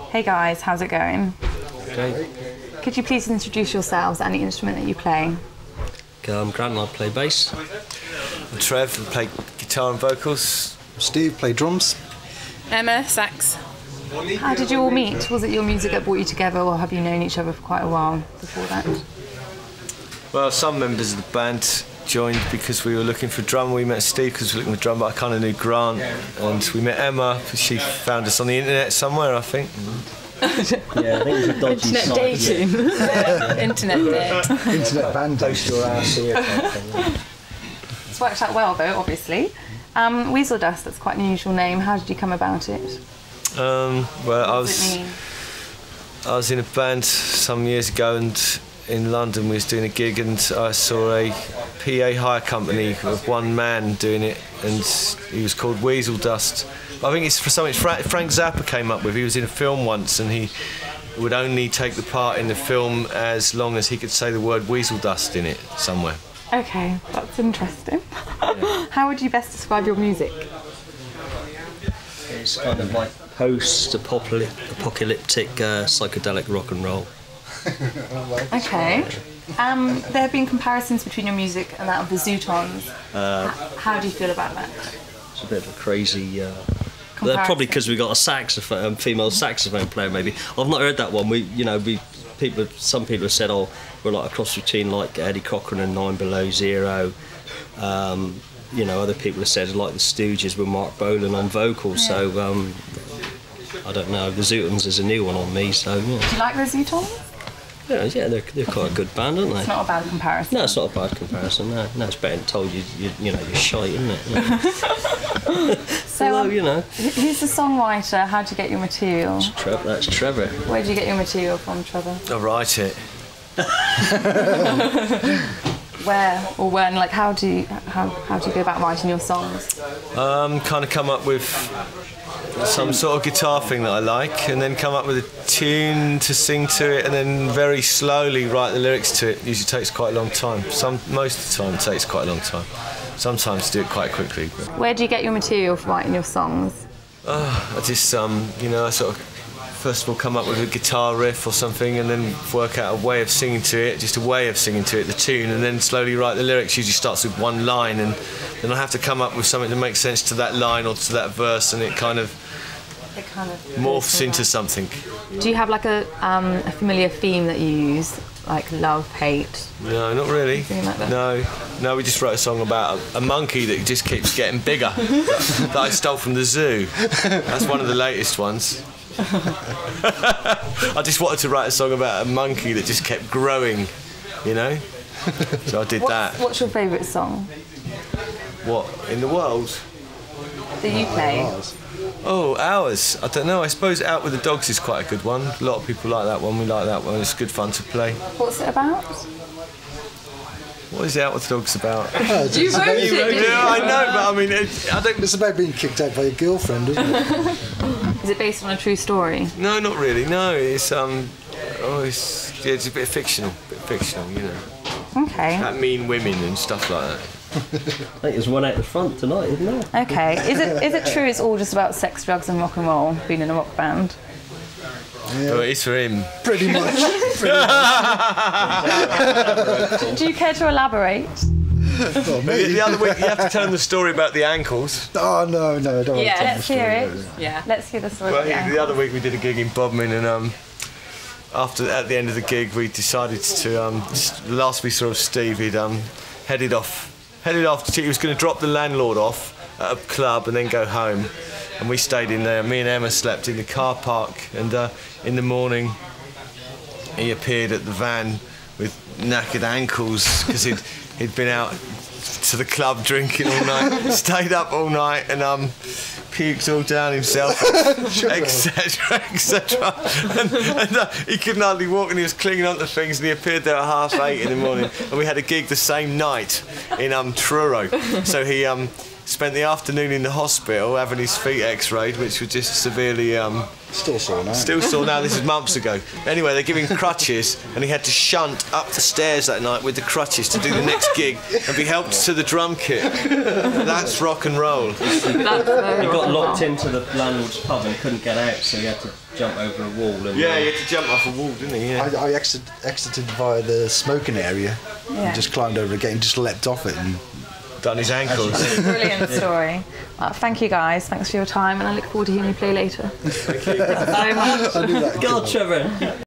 Hey guys, how's it going? Okay. Could you please introduce yourselves and the instrument that you play? I'm Grant and I play bass. I'm Trev, I play guitar and vocals. Steve, play drums. Emma, sax. How did you all meet? Was it your music that brought you together, or have you known each other for quite a while before that? Well, some members of the band joined because we were looking for a drummer. We met Steve because we were looking for a drummer, but I kind of knew Grant. And we met Emma because she found us on the internet somewhere, I think. Yeah, I think it was a dodgy Internet site. dating. Yeah. Internet date. Internet band. Post your ass here. It's worked out well though, obviously. WEAZELDUST, that's quite an unusual name. How did you come about it? Well, What does it mean? I was in a band some years ago, and in London we was doing a gig, and I saw a PA hire company of one man doing it, and he was called WEAZELDUST. I think it's for something Frank Zappa came up with. He was in a film once, and he would only take the part in the film as long as he could say the word weasel dust in it somewhere. Okay, that's interesting. Yeah. How would you best describe your music? It's kind of like post-apocalyptic psychedelic rock and roll. Okay. There have been comparisons between your music and that of the Zootons. How do you feel about that? It's a bit of a crazy... probably because we got a saxophone, female saxophone player. Maybe I've not heard that one. Some people have said, "Oh, we're like a cross between like Eddie Cochran and 9 Below Zero." Other people have said like the Stooges with Mark Bolan on vocals. Yeah. So I don't know. The Zootons is a new one on me. So yeah. Do you like the Zootons? Yeah, they're quite a good band, aren't they? It's not a bad comparison. No, it's not a bad comparison. No, it's better than told you're shite, isn't it? So, Although, who's the songwriter? How do you get your material? That's Trevor. Where do you get your material from, Trevor? I write it. Where or when? Like, how do you go about writing your songs? Kind of come up with some sort of guitar thing that I like, and then come up with a tune to sing to it, and then very slowly write the lyrics to it. Usually takes quite a long time. Most of the time it takes quite a long time. Sometimes do it quite quickly. But Where do you get your material for writing your songs? I just I sort of first of all come up with a guitar riff or something, and then work out a way of singing to it, the tune, and then slowly write the lyrics. Usually starts with one line, and then I have to come up with something that makes sense to that line or to that verse, and it kind of morphs into something. Do you have like a familiar theme that you use, like love, hate? No, not really. Anything like that? No, we just wrote a song about a monkey that just keeps getting bigger that I stole from the zoo. That's one of the latest ones. I just wanted to write a song about a monkey that just kept growing, so I did that. What's your favourite song What, in the world? that you play? Oh, Owers. I don't know, I suppose Out With The Dogs is quite a good one. A lot of people like that one, we like that one, it's good fun to play. What's it about? What is Out With The Dogs about? You wrote it, didn't you? Yeah, I know, but I mean, It's about being kicked out by your girlfriend, isn't it? Is it based on a true story? No, not really. No, it's it's a bit fictional, Okay. About mean women and stuff like that. I think there's one out the front tonight, isn't there? Okay. Is it true it's all just about sex, drugs, and rock and roll? Being in a rock band. Yeah. Well, it's for him. Pretty much. Do you care to elaborate? Well, maybe. The other week, you have to tell them the story about the ankles. Oh no, I don't want to tell Let's the hear story. it. Yeah. Let's hear the story. Well, about the other week we did a gig in Bodmin, and at the end of the gig we decided to the last we saw of Steve, he'd headed off. He was going to drop the landlord off at a club and then go home, and we stayed in there. Me and Emma slept in the car park, and in the morning he appeared at the van with knackered ankles because he'd been out to the club drinking all night, stayed up all night, and puked all down himself, etc, etc. And he couldn't hardly walk, and he was clinging onto things, and he appeared there at 8:30 in the morning, and we had a gig the same night in Truro. So he spent the afternoon in the hospital having his feet x-rayed, which were just severely Still sore now. Still sore now, this is months ago. Anyway, they're giving crutches, and he had to shunt up the stairs that night with the crutches to do the next gig and be helped to the drum kit. That's rock and roll. He got locked into the landlord's pub and couldn't get out, so he had to jump over a wall. And, yeah, he had to jump off a wall, didn't he? Yeah. I exited via the smoking area and just climbed over again, just leapt off it and done his ankles. Brilliant story. Well, thank you guys. Thanks for your time, and I look forward to hearing you play later. Thank you. Thanks so much. I knew that. God, Trevor.